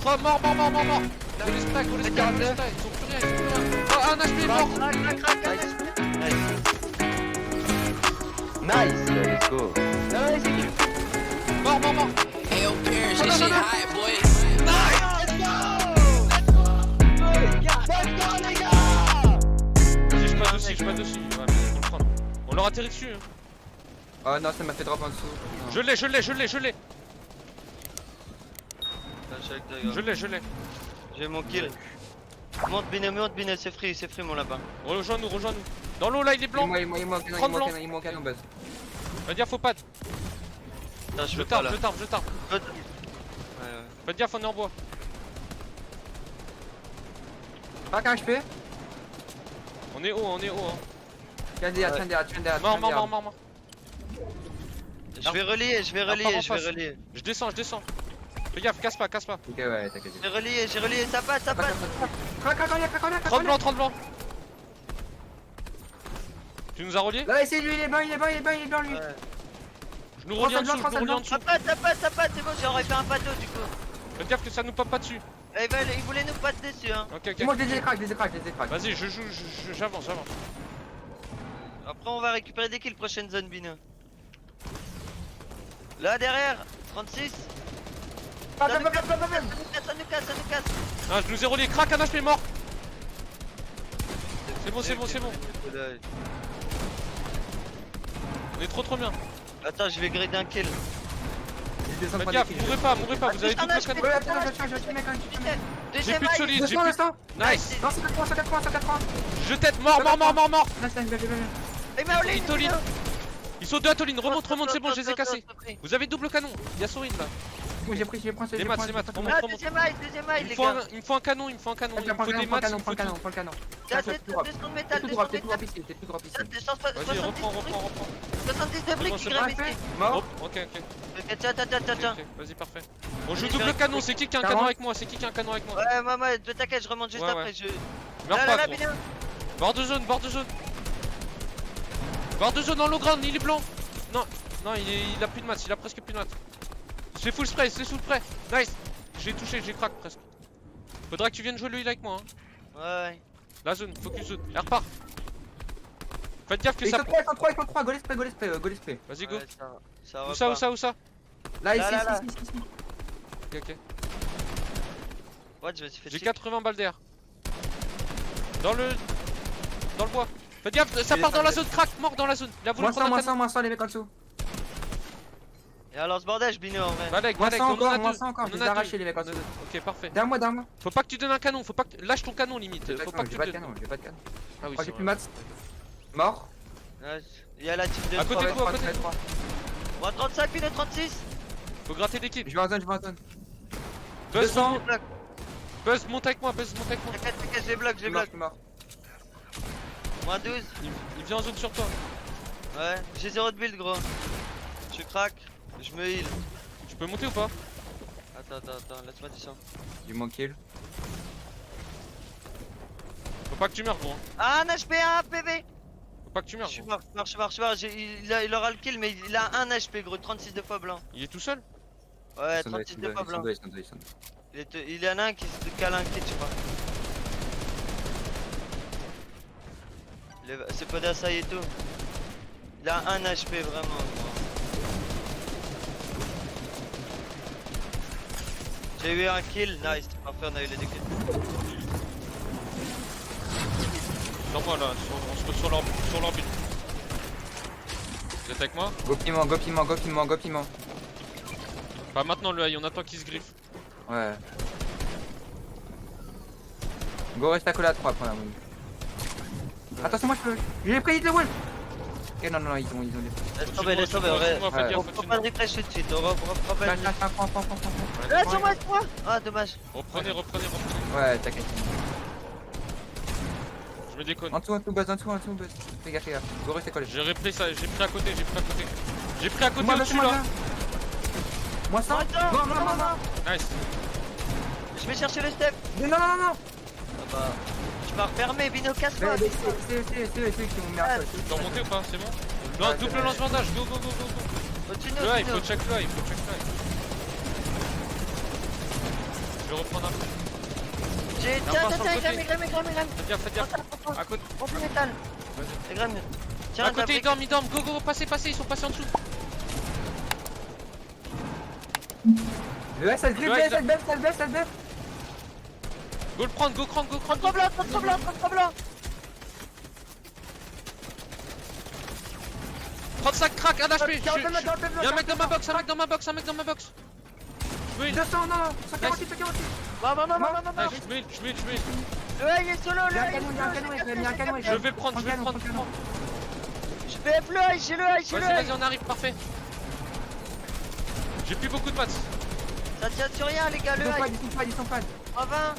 3, mort. Go les spray, ils sont plus rien. Oh, un HP mort. Nice, let's go. Mort. Hey, Paris, this shit hot, boy. Vas-y, je passe dessus. Ouais, mais faut le prendre. On leur atterrit dessus. Hein. Oh non, ça m'a fait drop en dessous. Je l'ai. Je l'ai. J'ai mon kill. Monte Bino, c'est free mon lapin. Rejoins-nous. Dans l'eau là, il est blanc. Il manque un buzz. Fais gaffe au pad. Putain, je Je peux pas là. tarpe. Ouais. Faites gaffe, on est en bois. Pas qu'un HP. On est haut. Hein. Tiens derrière. Mort. Je vais relier. Je descends. Fais gaffe, casse pas. Ok, ouais, t'inquiète. J'ai relié, ça passe. Crac, 30 blanc. Tu nous as relié? Là, c'est lui, il est blanc, lui. Ouais. Je nous relis en dessous. Ça passe, c'est bon, j'aurais fait un bateau du coup. Faites gaffe que ça nous pop pas dessus. Il voulait nous passer dessus hein. Ok. Moi, je les ai crack. Vas-y, j'avance. Après on va récupérer des kills, prochaine zone Bino. Là derrière, 36. Ça nous casse. Ah, je nous ai relié. Crac, un HP mort. C'est bon. On est trop bien. Attends, je vais griller un kill. Faites gaffe, mourrez pas, vous avez double canon. Ouais, attends, je J'ai Deuxième plus de maille. solide, j'ai Descends, plus. descends. Nice. Non, 180. Je tête, mort. Nice, bien. Il m'a olé, Ils Toline. Ils sont deux à Toline, remonte, c'est bon, je les ai cassés. cassés. Vous avez double canon, il y a Sorin là. J'ai pris, Les maths, remonte. Deuxième maille Il les me gars. faut un canon, il me faut des maths, il me faut tout. Prends le canon. T'as 200 de métal, T'es 200 tout de drop métal. ici, t'es tout drop ici. Vas-y, reprends. 70 de briques, c'est il bon, a mis. Mort. Ok. Tiens. Ok, vas-y, parfait. On joue double canon, c'est qui a un canon avec moi? Ouais, maman, t'inquiète, je remonte juste Ouais, après. Meurs pas, gros. bien. Bord de zone. Bord de zone en low ground, il est blanc. Non, il a plus de maths, il a presque plus de maths. C'est full spray. Nice. J'ai touché, j'ai crack presque. Faudra que tu viennes jouer le heal avec moi. Hein. Ouais. La zone, focus zone. Elle repart. Faites gaffe que Il ça. faut 3, go les spray. Vas-y, go. Ça Où ça? Là, Là. ici. Ok. Ouais, je vais te faire J'ai chier. 80 balles d'air. Dans le bois. Faites gaffe, ça part dans la zone, crack, mort dans la zone. Il a voulu prendre un canon. Moins 100, les mecs en dessous. Et alors ce bordage, Bino en vrai. Valek, Moins 100 on en a encore, deux. je les ai arrachés, les mecs en dessous. Ok, parfait. Derrière moi. Faut pas que tu donnes un canon, lâche ton canon limite. Faut pas que tu J'ai pas de donnes. canon. Ah oui, Oh, c'est j'ai vrai. plus maths. Mort. Ouais, il y a la team de À côté de 3. toi, à côté de toi. Moi 35, Bino 36. Faut gratter d'équipe. Je vais en zone. Buzz, 200. monte avec moi. T'inquiète, je les bloque, Je suis mort. Moins 12. Il vient en zone sur toi. Ouais, j'ai 0 de build, gros. Je craque, je me heal. Tu peux monter ou pas? Attends, laisse-moi descendre. J'ai mon kill. Faut pas que tu meurs, gros. Ah, un HP, un PV. Faut pas que tu meurs. Je suis Gros. mort. Il aura le kill, mais il a 1 HP, gros. 36 de fois blanc. Il est tout seul? Ouais, 36 de fois blanc. Il y en a un qui se cale un kit, je crois. C'est pas d'assaille et tout. Il a 1 HP vraiment. J'ai eu un kill, nice. Parfait, on a eu les 2 kills. Sur moi là, on se retrouve sur l'orbite. Vous êtes avec moi? Go piment. Pas maintenant le high, on attend qu'il se griffe. Ouais. Go reste à coller à 3 pour la move. Attention, moi je peux. J'ai pris le wall. Ok, non, ils ont des. Laisse tomber, ouais. Faites gaffe, Faut pas de refresh tout de suite, on reprend pas. Prends. Là, sur moi. Ah, dommage. Reprenez. Ouais, t'inquiète. Je me déconne. En dessous, buzz. Fais gaffe. Go reste à coller. J'ai repris ça, j'ai pris à côté. J'ai pris à côté Moi, au-dessus là. Moi 100. Non. Nice. Je vais chercher le step. Non. Ah bah. Je pars fermer, Bino, casse-toi. C'est eux qui m'ont mis à Tu peux remonter ou pas? C'est bon? Non, double lance-bandage, go. Continue, Le high, il faut check le high. Je vais reprendre un peu. J'ai. Tiens, Tiens, sur le côté. Graham. Faites gaffe, faites gaffe. À côté. On peut métal. Vas-y. Graham. Tiens, À côté, t'as ils dorment, ils dorment. Go, go, passez, passez, ils sont passés en dessous. Le S, elle griffe, Ouais, elle buff, elle buff, elle buff. Go le prendre, go crante, go crante. trop blanc, trop blanc, trop blanc. 35 crack, un HP. Y'a Y'a un mec dans ma box, un mec dans ma box, un mec dans ma box. Je mets 200, non, 148, 148. Nice, je mets. Ouais, il est solo, Il y a un là. canon, il y a un canon, il y a un canon. Je vais le prendre, je vais le prendre. Je vais F le high, j'ai le high, j'ai le Vas-y, high. vas-y, on arrive, parfait. J'ai plus beaucoup de maths. Ça tient sur rien, les gars, le high. Ils sont pas. 20.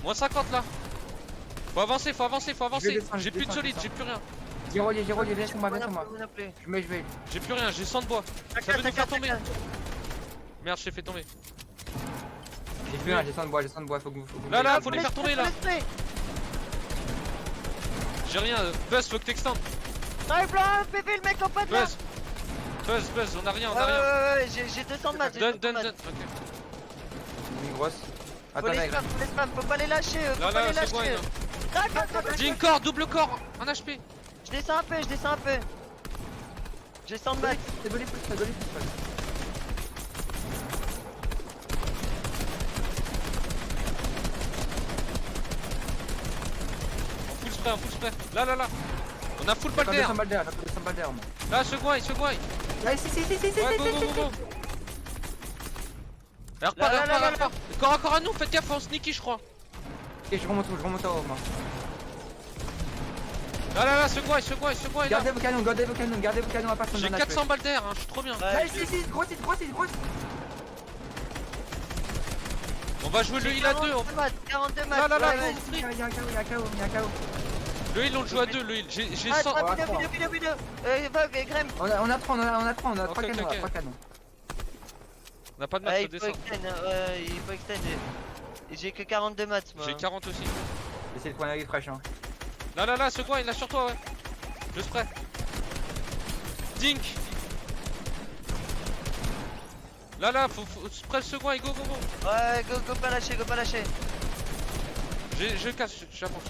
Moins 50 là. Faut avancer, faut avancer, faut Je vais avancer. descendre, J'ai je plus de descends, solide, je j'ai plus rien. J'ai relié, viens sur moi. Je vais. J'ai plus rien, j'ai 100 de bois. Ça veut nous faire tomber. Merde, je t'ai fait tomber. J'ai plus rien, j'ai 100 de bois, faut que vous. Là, faut les faire tomber là. L'esprit. J'ai rien, Buzz, faut que t'extendes. Drive blanc, PV, le mec en pas de là. Buzz, on a rien, on a rien. Ouais, j'ai 200 de maths. Donne. Ok. Une grosse. Faut les spam, faut pas les lâcher, faut pas les Là, c'est bon, lâcher. Ding corps, double corps, un HP. Je descends un peu. J'ai 100 de maths. C'est volé plus. En full spray. Là. On a full balle J'ai d'air. 200 balles d'air, moi. Là, ce guy. Là, si. Ouais, go. Elle repart, Là. elle repart. Corps à nous, faites gaffe, on sneaky, je crois. Ok, je remonte en haut, moi. Là, ce guy là. Gardez vos canons, à part J'ai 400 balles d'air, hein, je suis trop bien. Là, si, grosse. On va jouer le heal à 2. 42 maths. Là, ouais. Il y a un KO. Le heal, on le joue à 2. Le heal, j'ai 100. Ah, Vidéo. Graham. On a 3 Ok, canons, ok. 3 canons. On a pas de Ouais, maths, faut il faut descendre. extend, il faut extend. J'ai que 42 maths, moi. J'ai 40 aussi. Essayez de prendre la fraîche, hein. Là, ce guy, il est sur toi, ouais. Le spray. Dink. Là, faut spray le second et go. Ouais, go, pas lâcher. Je casse, j'avance.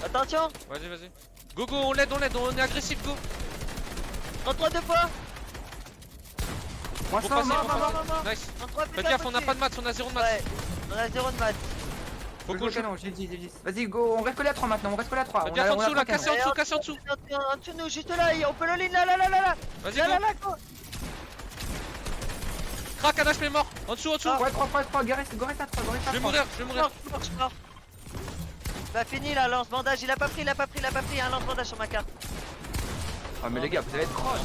Attention. Vas-y. Go, on l'aide, on est agressif, go. Contre 2 fois. Moi, Faut ça, passer, non, faut passer. Nice. Contre Faites gaffe, on a pas de maths, on a 0 de maths. Ouais, on a 0 de maths. Faut qu'on joue. j'ai dit. Vas-y, go, on reste collé à 3 maintenant, Faites gaffe en dessous, là, cassez en dessous. En dessous de nous, juste là, on peut le lean, là. Vas-y, Là, go. go. Crac, un HP mort. En dessous. Ouais, 3, Go reste à 3, Je vais mourir. Je suis mort. Bah fini là, lance bandage, il a pas pris, un lance bandage sur ma carte. Oh, mais les gars, vous allez être proches.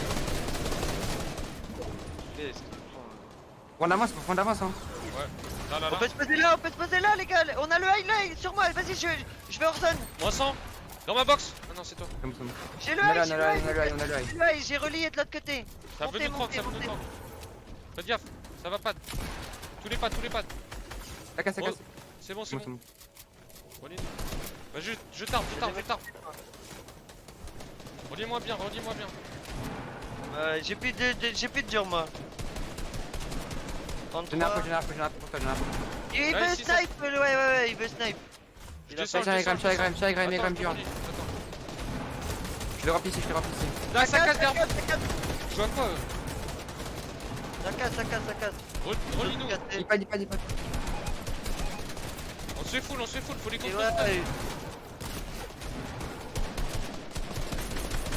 Faut prendre d'avance, hein. Ouais. Là. On peut se poser là, les gars, on a le high sur moi, vas-y, je vais hors zone. Moins 100. Dans ma box. Ah non, c'est toi. J'ai le On a high, le high. j'ai relié de l'autre côté. Ça veut nous prendre, Faites gaffe, ça va pas. Tous les pads. Ça casse. C'est bon. Relis. Bah, je tarde. Relis-moi bien. J'ai plus de dur, moi. J'en ai un peu. Il Ouais, veut si, snipe, ouais, il veut snipe. Je Il a descends, J'ai un Graham, Attends, dur. attends. Je le remplis ici. Là, ça casse Ça derrière. casse. Je vois quoi Ça casse. Relis-nous. Il pas. On se fait full, faut les Et contrôler. ouais,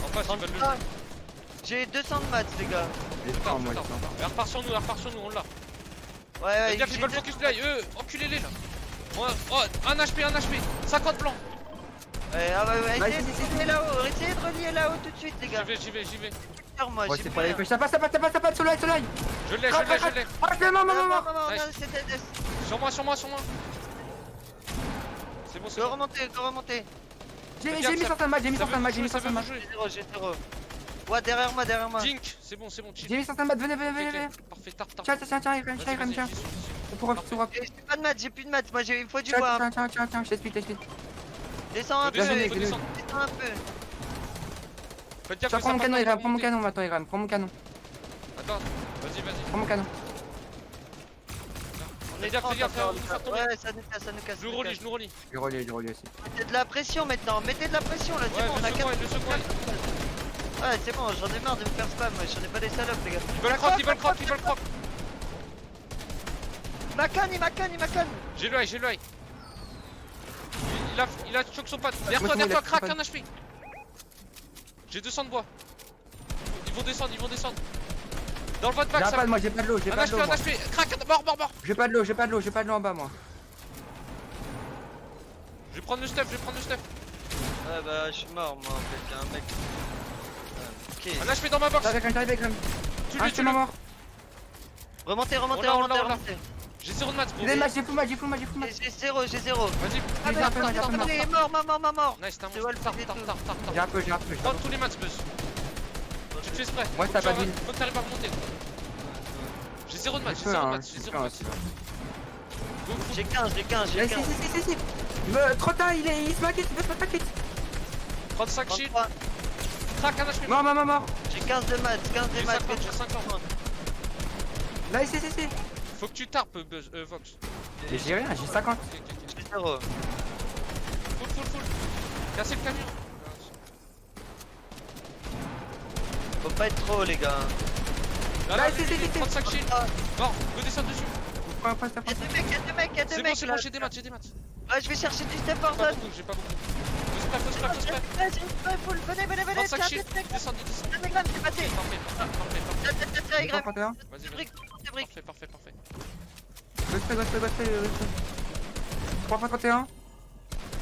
En face, ils veulent le Ah, j'ai 200 de maths, les gars. Elle repart sur nous, on l'a. Ouais, Faites gaffe, ils veulent focus play. Enculez-les là. Oh, un HP. 50 blancs. Ouais, essayez de relier là-haut tout de suite, les gars. J'y vais. Moi, Ouais, j'ai c'est plus pas les rien. pêches. Ça passe, soleil. Je l'ai. Ah, c'est Non, Nice. c'était Sur moi. C'est bon. Go remonter. J'ai mis 100 match, J'ai 0. Ouais, derrière moi. Dink, c'est bon, chill. J'ai mis 100 match, venez. Parfait, tard. Tiens, tiens. Pour J'ai pas de maths, j'ai plus de maths. Moi, il faut du bois. Tiens, je t'explique. Descends un peu. Descendez, Descends un peu. Faites gaffe, Tiens, prends mon ça canon, part Iram, pas prends mon monter. canon maintenant, Iram, prends mon canon. Attends, vas-y. Prends mon canon. On est Fais gaffe, 30 fais gaffe, encore, on va nous faire tomber. Ouais, ça nous casse, ça nous casse. Je nous relis, je nous relis. Je relis aussi. Mettez de la pression maintenant, mettez de la pression là, c'est Ouais, bon, on a le second, 4. le second. Ouais, c'est bon, j'en ai marre de vous faire spam, j'en ai pas des salopes les gars. Ils veulent croc, ils veulent croc, ils veulent croc. Il m'a canne. J'ai le high, j'ai le high. Il a choc son pote. Derrière toi, crack, un HP. J'ai 200 de bois. Ils vont descendre, ils vont descendre. Dans le vote back, J'ai ça. pas de moi, j'ai pas de l'eau, j'ai Un pas de HP, l'eau. un moi. HP. Crack, mort. J'ai pas de l'eau, j'ai pas de l'eau, j'ai pas de l'eau en bas moi. Je vais prendre le stuff, Ouais, bah, je suis mort moi en fait, y'a un mec. Ok. Un HP dans ma box. J'arrive avec comme. Tu Ah, lui, c'est tu ma lui. mort. Remontez. On l'a. J'ai 0 de maths, gros. J'ai full match. J'ai zéro. Vas-y. J'ai un peu, Il est mort. Nice, t'as un C'est monstre. Wolf, Tard. J'ai un peu. Prends tous les maths, buzz. Tu te fais exprès. Ouais, t'as pas dit. Faut que t'arrives à remonter. J'ai 0 de maths, J'ai Go, J'ai 15. Si. Trop tard, il se maquette, il veut se maquette. 35 shield. 33. Crack, un HP. Mort. J'ai 15 de maths, J'ai 50. Là, si. Faut que tu tarpes, Buzz, Vox. J'ai rien, j'ai 50. J'ai 0. Full. Cassez le camion. Faut pas être trop les gars. Là, si. 35 shield. Mort, go descendre dessus. Pourquoi pas ça? Y'a deux mecs, C'est bon, j'ai des maths. Ouais, je vais chercher du step J'ai Warzone. pas beaucoup. Faut spray. Vas-y, full, venez, 35 tiens, shield. tiens, Descends. tiens, c'est passé. Parfait. Tiens, J'ai grave. 51. Vas-y. C'est briques. Parfait. Gospel. 3.31.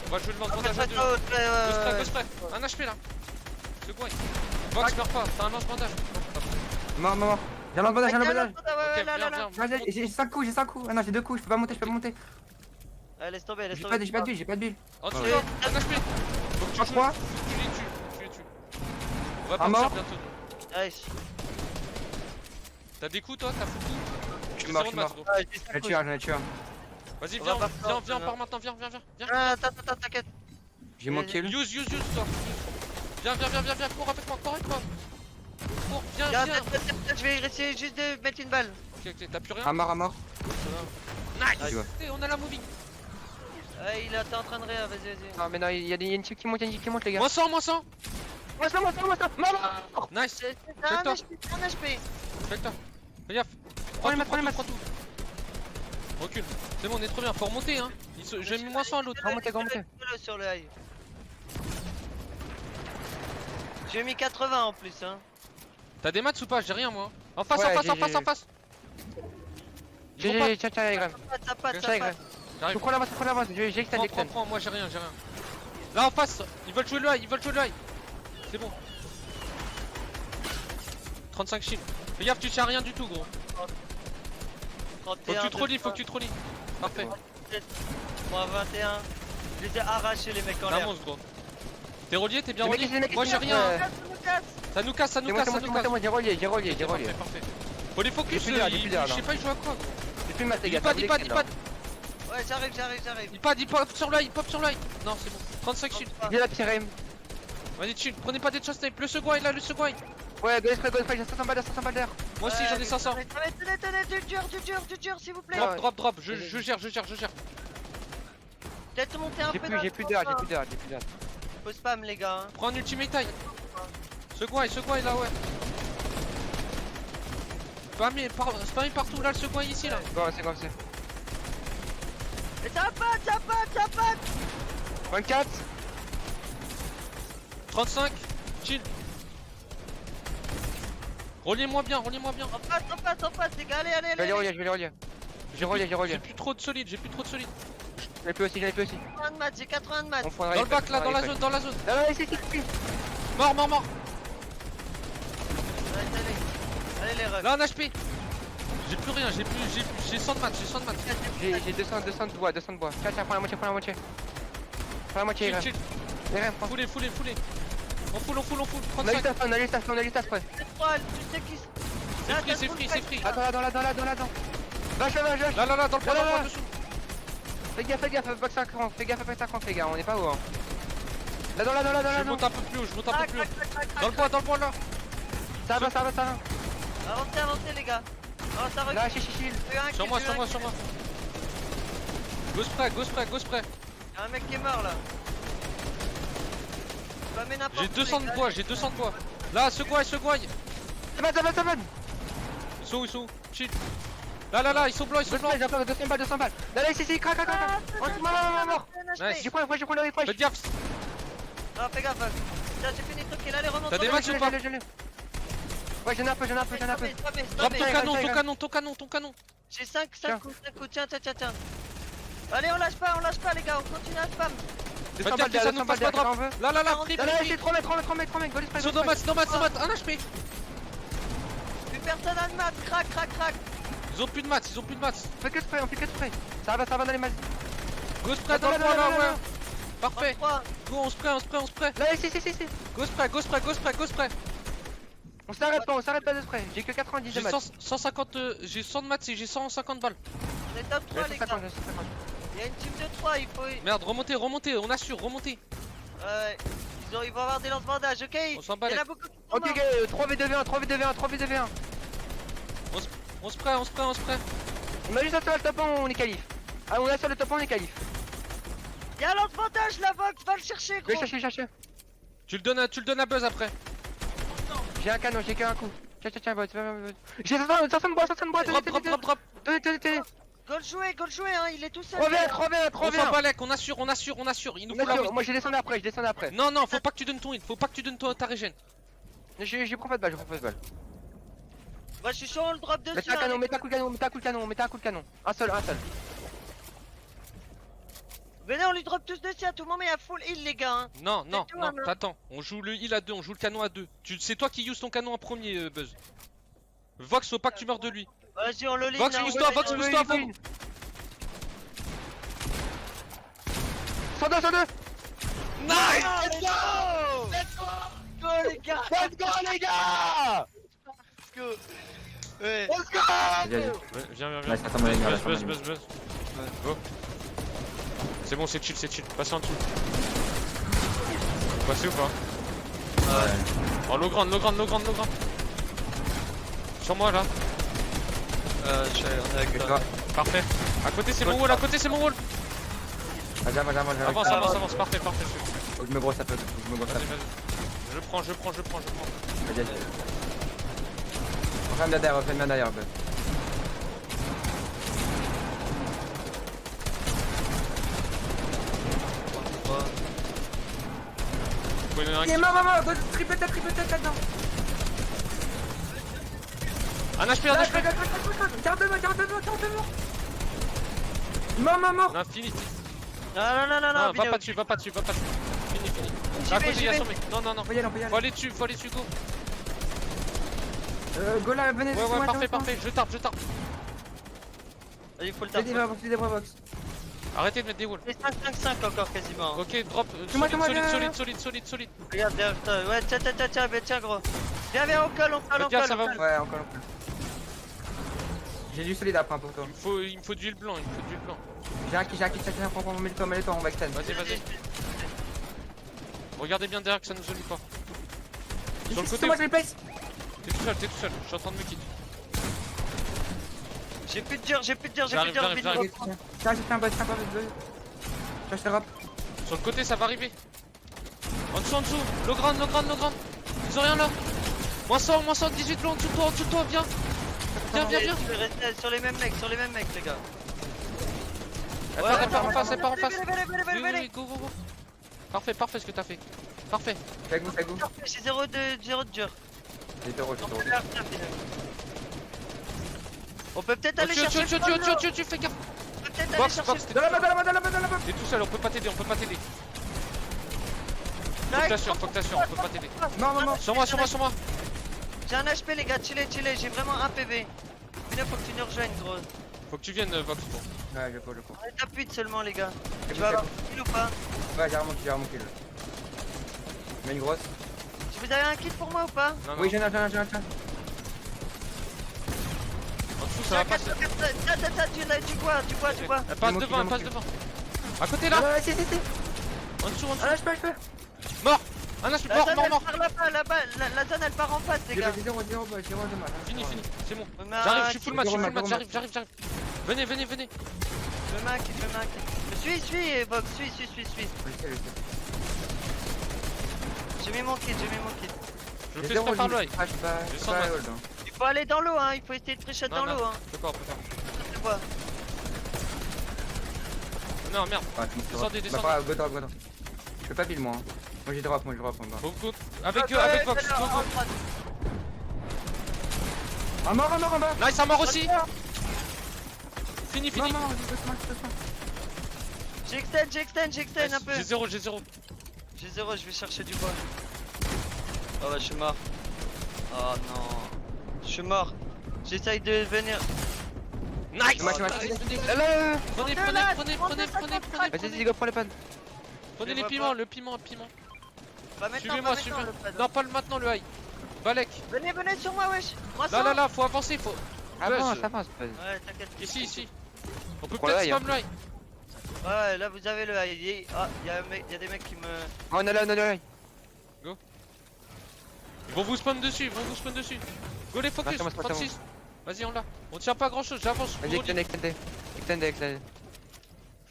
On va jouer le lance-bandage à 2. Go spray. Un HP là. Second. Vox, meurs pas. T'as un lance-bandage. Mort. J'ai un bandage. Ok, viens. J'ai 5 coups. Ah non, j'ai 2 coups, je peux pas monter. Laisse tomber. J'ai pas de bulle. En dessous, Ouais. un HP. Faut que tu 3. joues. Tu les tues. On va Un partir mort. bientôt. Nice. T'as des coups toi? T'as full coup? Je suis J'ai mort. zéro de maths, gros. J'en ai tué un. Vas-y, On va pas viens, faire, pars maintenant, viens. Attends, t'inquiète. J'ai mon kill. Use, toi. Viens, cours avec moi. Cours, viens. Je vais essayer juste de mettre une balle. Ok, t'as plus rien? Un mort. Nice! Tu vois. On a la moving. Ouais, t'es en train de rire, vas-y. Non, mais non, il y a une team qui monte, les gars. Moins 100. Moi, Nice. C'est Fais-toi. un HP. Fais-toi. Fais gaffe. Prends les Prends maths. tout. Recule. C'est bon, on est trop bien. Faut remonter, hein. J'ai mis moins 100 à l'autre. Remontez. Sur le high. J'ai mis 80 en plus, hein. T'as des maths ou pas? J'ai rien, moi. En face. Ouais, Ils vont pas. Tiens, Graham. Ça passe. J'arrive. Prends l'avance, j'ai extend. Prends. Moi, j'ai rien. Là, en face. Ils veulent jouer le high. C'est bon. 35 shield. Fais gaffe, tu tiens rien du tout, gros. Faut que tu te relis. Parfait. Moi 21. Je les ai arrachés les mecs en T'es un l'air. monstre, gros. T'es relié, t'es bien Les relié? mecs, Moi, j'ai rien. Ça nous casse. C'est moi, j'ai relié. Parfait. Faut les focus. J'ai plus d'air, j'ai plus d'air, Je sais là. pas, il joue à quoi, gros. J'ai plus de maths, les Il gars. pad. Ouais, j'arrive. Il pop sur l'œil. Non, c'est bon. 35 shield. J'ai la tiré. Vas-y, chill. Prenez pas des shot snipe. Le second est là, Ouais, Godspray, j'ai 500 balles, Moi aussi, j'en ai 500. Tenez, du dur, s'il vous plaît. Drop. Je gère. Peut-être monter un peu. J'ai plus d'air. Faut spam, les gars. Prends un ultimate taille. Second est là, ouais. Spammer partout, là, le second est ici, là. Bon, c'est comme ça. Et ça passe. 24. 35. Chill. Reliez-moi bien. On passe, les gars. Allez. Je vais les relier. J'ai plus trop de solide. J'en ai plus aussi. 80 de maths, j'ai 80 de maths. On prendra Dans le bac, là, dans la zone. Là, ici. Mort. Allez, les refs. Là, un HP. J'ai plus rien. J'ai 100 de maths. J'ai 200 de bois. Tiens, prends la moitié. Chill. Graham, prends. Foulez. On full. On a 35. on a eu ta spread. C'est trois, tu sais qui. C'est free. Attends. Vache. Là, dans le point, Là. dessous. Fais gaffe, box 50, les gars, on est pas haut. Hein. Là, Je monte un peu plus haut. Dans le point, là. Ça va. Avancez, les gars. Avancez, Là, chill. Sur moi. Go spray, go spray, go spray. Y'a un mec qui est mort là. Pas mais n'importe J'ai où, 200 les de gars. bois, j'ai 200 de bois. Là, ce guy, ce guy. Ça va. Ils sont où, ils sont où? Chill. Là, ils sont blancs, ils sont blancs. 200 balles. Là, ici, crac. Mort. Nice. J'ai pris le refresh. Faites gaffe. Non, fais gaffe. Tiens, j'ai fini le truc, allez, remonte. T'as des matchs ou pas? Ouais, j'en ai un peu. Drop ton Stop, canon, ton canon. J'ai 5 Tiens. coups, tiens. Allez, on lâche pas les gars, on continue à spam. Faites gaffe que ça nous fasse pas drop. Là, pris. Là, c'est 3 mètres, go Ils sont dans mat, 1 HP. Plus personne à le mat, crac. Ils ont plus de maths, On fait que spray. Ça va dans les matchs. Go spray dans Attends, le point là, là. ouais. Parfait. 3. Go, on spray. Là, ici. Go spray. On s'arrête pas de spray. J'ai que 90 de J'ai match. 150, j'ai 100 de maths et j'ai 150 balles. On est top 3 les gars. Il y a une team de 3, il faut. Merde, remontez, on assure, remontez. Ouais. Ils vont avoir des lance-bandages, ok. On s'en Il bat y en les. a beaucoup qui sont Ok, morts. 3v2v1. On spray. On a juste un seul top 1, on est qualif. Ah, on a sur le top 1, on est qualif. Y'a un lance-bandage, la Vox, va le chercher, Je vais gros. chercher. Tu le donnes à Buzz après. J'ai un canon, j'ai qu'un coup. Tiens, bot. J'ai 500 de bois. Drop. Tenez. Go le jouer, hein, il est tout seul. 3v1. On s'en bat les, on assure. Il nous faut la Moi, je descends après. Non, faut pas que tu donnes ton heal, faut pas que tu donnes ta régène. J'ai prends pas de balle, Moi, je suis chaud, on le drop dessus. Mets un canon, mets un coup de canon. Un seul. Venez, on lui drop tous dessus, à tout moment, il y a full heal, les gars. Hein. Non, C'est toi, là. t'attends. On joue le heal à 2, on joue le canon à 2. C'est toi qui use ton canon en premier, Buzz. Vox, faut pas que tu meurs de lui. Vas-y, on le lead. Vox, là, on pousse-toi, le Vox, lead. pousse-toi, Vox. 102. Nice. Let's go, les gars. Let's go, les gars. Let's go. Ouais. Let's go. Viens. Ouais, ça tombe, les gars, Buzz. Go. C'est bon, c'est chill. Passez en dessous. Passez ou pas? Ouais. Oh, low ground. Sur moi là. On est avec toi. Parfait. À côté c'est mon wall, Vas-y. Avance, parfait. Faut que je me brosse un peu. Vas-y. Je prends. Vas-y. On fait bien derrière, Buzz. Faut y en avoir un Il est qui- mort, triple tête là-dedans. Un HP. Garde-le. Mort. Non, fini. Non, Non, va vidéo. pas dessus. Fini. J'y À vais, côté, j'y il y a vais. son mec. Non. On peut y aller. Faut aller dessus, go. Go là, venez. Ouais, parfait. Je tape. Il faut le J'ai des taper. bras box. Arrêtez de mettre des walls. C'est 5 encore quasiment. Ok, drop. Moi, viens. Solide. Regarde derrière toi. Ouais, tiens, gros. Viens, on colle. Faites gaffe, ça va. Ouais, encore. J'ai du solide après pour toi. Il me faut du heal blanc. J'ai un qui, prends, mets-le-toi, on va extend. Vas-y. Regardez bien derrière que ça nous oublie pas. Sur le côté. C'est moi, je les place. T'es tout seul. Je suis en train de me quitter. J'ai plus de dur, J'arrive. vidéo. Tiens, j'ai fait un bot, Tiens, je te rap. Sur le côté, ça va arriver. En dessous. Low ground. Ils ont rien là. Moins 100, 18 blancs en dessous de toi, viens. Viens. Je vais rester sur les mêmes mecs, les gars. Elle part en face. Venez. Oui, go. Parfait ce que t'as fait. Parfait. Fais goût. J'ai 0 de dur. J'ai zéro. On peut faire ça, finalement. On peut peut-être aller chercher. Tu fais gaffe. On peut peut-être aller Box, chercher. Dans la bas. t'es tout seul, on peut pas t'aider. Faut que t'assures, on peut pas t'aider. Non. Sur moi. J'ai un HP, les gars, chillez. J'ai vraiment un PV. Mina, faut que tu nous rejoignes, gros. Faut que tu viennes, Vox. Ouais, je peux. On est top 8 seulement, les gars. C'est Tu bon, vas c'est avoir un kill ou pas? Ouais, j'ai remonté. Mets une grosse. Vous avez un kill pour moi ou pas? Non. Oui, j'en ai un. En dessous, ça va passer. Du bois. Elle passe Il devant. manque. À côté là. Ouais, si. En dessous. Ah, je peux. Mort. Un lâche, La zone, mort. elle part là-bas. La zone, elle part en face, les J'ai gars. 0 de mal. Fini, c'est bon. Mais J'arrive, je suis full match, Zéro match. j'arrive. Venez. mets un kill, je mets un kill. Suis, Vox, suis. Je sais. J'ai mis mon kill. Je me fais spray par l'œil. Ah, je pas Je je sens pas mal. hold, hein. Il faut aller dans l'eau, hein, il faut essayer de tricher dans l'eau, hein. D'accord. C'est quoi? Non, merde. Ah, tu me fais Descendez, drop. descendez. Bah, pas grave, go drop. Je peux pas build moi. Moi j'ai drop, moi. Go. Avec Vox, go. Un mort en bas. Nice, un mort aussi. Fini. Non, doucement. J'extend un peu. J'ai 0. J'ai 0, je vais chercher du bois. Oh bah je suis mort. Oh non. Je suis mort. J'essaye de venir. Nice. Moi, Prenez. Vas-y, go, prends les pannes. Prenez Je les vois piments, le piment. Pas maintenant, Suivez-moi, le pad. Non, pas maintenant le high. Balek. Venez sur moi, wesh. Moi ça. Là, faut avancer, faut. Avance, Buzz. avance, vas-y. Ouais, t'inquiète. Ici. On peut Prends peut-être le high, spam le high. Ouais, là vous avez le high. Ah, y'a des mecs qui me. Oh, on a là. Ils vont vous spawn dessus. Go les focus. Marche, marche, 36. Vas-y, on l'a. On tient pas grand chose, j'avance. Vas-y, extend.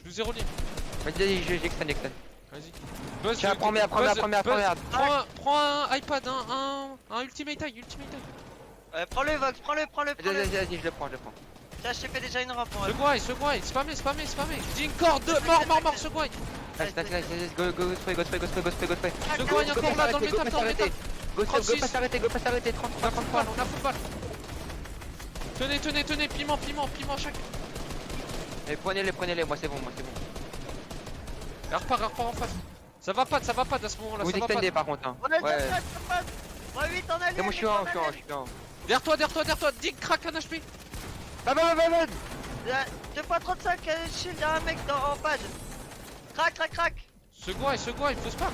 Je vous ai relié. Vas-y, j'extend. Vas-y. Buzz, Tiens, prends merde. Prends un iPad, un ultimate eye. Ouais, prends-le, Vox, prends-le. Vas-y, je le prends. Tiens, je t'ai fait déjà une rampe. Second eye, spammez. J'ai une corde, mort, second eye. Nice, go spray. Second eye encore là, dans le métal, Go 36. pas s'arrêter, 30, On a full balle. Tenez, piment chaque. Et prenez-les, moi c'est bon. Elle repart en face. Ça va pas à ce moment-là, Vous ça va pas. extendez par contre, hein. On a Ouais. déjà passe. Moi 8 en allié. C'est moi, je suis en. Derrière toi, Dig crack un HP. Va. 2x35 shield à un mec en pad. Crac. Second eye, il faut spam.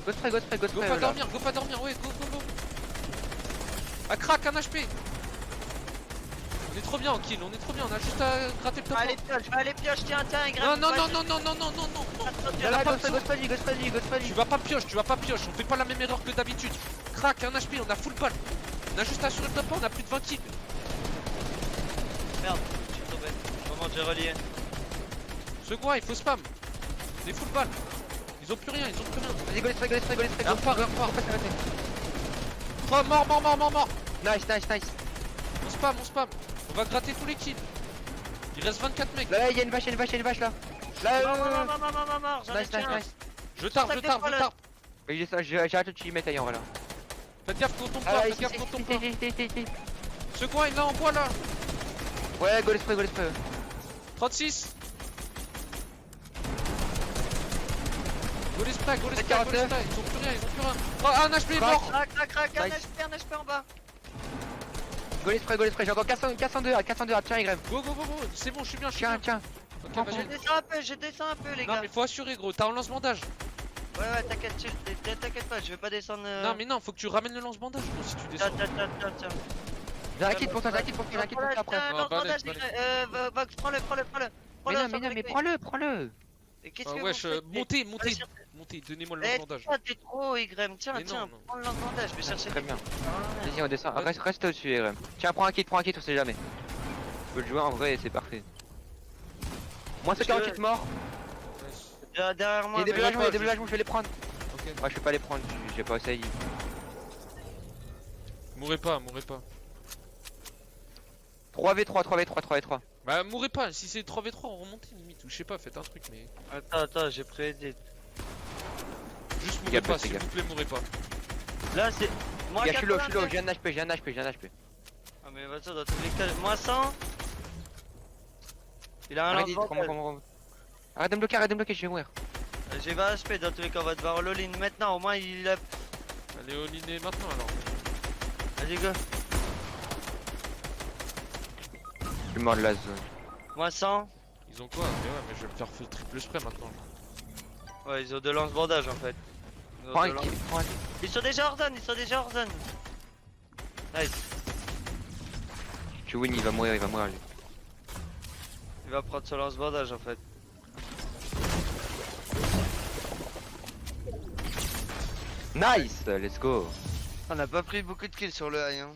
Go spray. Go pas dormir, ouais, go. Ah, crack un HP. On est trop bien en kill, on a juste à gratter le top. Je vais aller pioche, tiens, Non. Là, go spray. Tu vas pas pioche, on fait pas la même erreur que d'habitude. Crack un HP, on a full balle. On a juste à assurer le top 1, on a plus de 20 kills. Merde, je suis tombé. Moment, j'ai relié. Second eye, il faut spam. Des full balles. Ils ont plus rien. Vas-y, go spray. Elle repart. Pas s'arrêter. Oh, mort. Nice. On spam. On va gratter tous les kills. Il reste 24 mecs. Là, il y a une vache là. Là, Mort, j'en ai tué un. Nice. Je tarde. J'ai hâte de tuer mettre en là. Faites gaffe qu'on tombe Ah, pas, là, faites gaffe qu'on tombe pas. ici. Second eye, là, en bois, là. Ouais, go spray. 36. Go les spray. Ils ont plus rien. Oh, un HP mort. Crac, Nice. un HP en bas. Go spray. J'ai encore 402 A. Tiens, Graham. Go. C'est bon, je suis bien. Tiens. Ok, vas-y. Je descends un peu, les Non, gars. mais faut assurer, gros. T'as un lance-bandage. Ouais, t'inquiète pas, je vais pas descendre. Non, mais non, faut que tu ramènes le lance-bandage, gros, si tu descends. Tiens. J'ai un kit pour toi, après. balèze. Vox, prends-le. Mais prends-le. Et qu'est-ce Ah, que wesh, vous faites montez, donnez-moi le Eh, lance-bandage. toi, t'es trop, Igrem. Tiens, Mais non. prends le lance-bandage, je vais chercher. Très bien. Ah, Vas-y, on descend. Reste au-dessus, RM. Tiens, prends un kit, on sait jamais. Tu peux le jouer en vrai et c'est parfait. Moi, c'est 48 morts. Derrière Il y moi. a des mais- villagements, je vais les prendre. Ok. Ouais, je vais pas les prendre, j'ai pas essayé. Mourrez pas. 3v3. Bah, mourrez pas, si c'est 3v3, on remonte limite, ou je sais pas, faites un truc, mais. Attends, j'ai prédit. Juste mourrez Gaffe, pas, fais s'il gaffe. vous plaît, mourrez pas. Là, c'est. Moi, Je suis low, 89. j'ai un HP. Ah, mais vas-y, dans tous les cas, moi 100. Il a un Arrête, lance-bandage. arrête de me bloquer, je vais mourir. J'ai 20 HP dans tous les cas, on va devoir all-in maintenant. Au moins, il a. Allez, all-in maintenant alors. Vas-y, go. Je suis mort de la zone. Moi 100. Ils ont quoi? Mais ouais, mais je vais me faire le triple spray maintenant. Ouais, ils ont deux lance-bandages en fait. Ils ont Prends deux un lance- kit, Ils sont déjà hors zone. Nice. Tu win, il va mourir lui. Il va prendre son lance-bandage en fait. Nice, let's go. On n'a pas pris beaucoup de kills sur le high hein.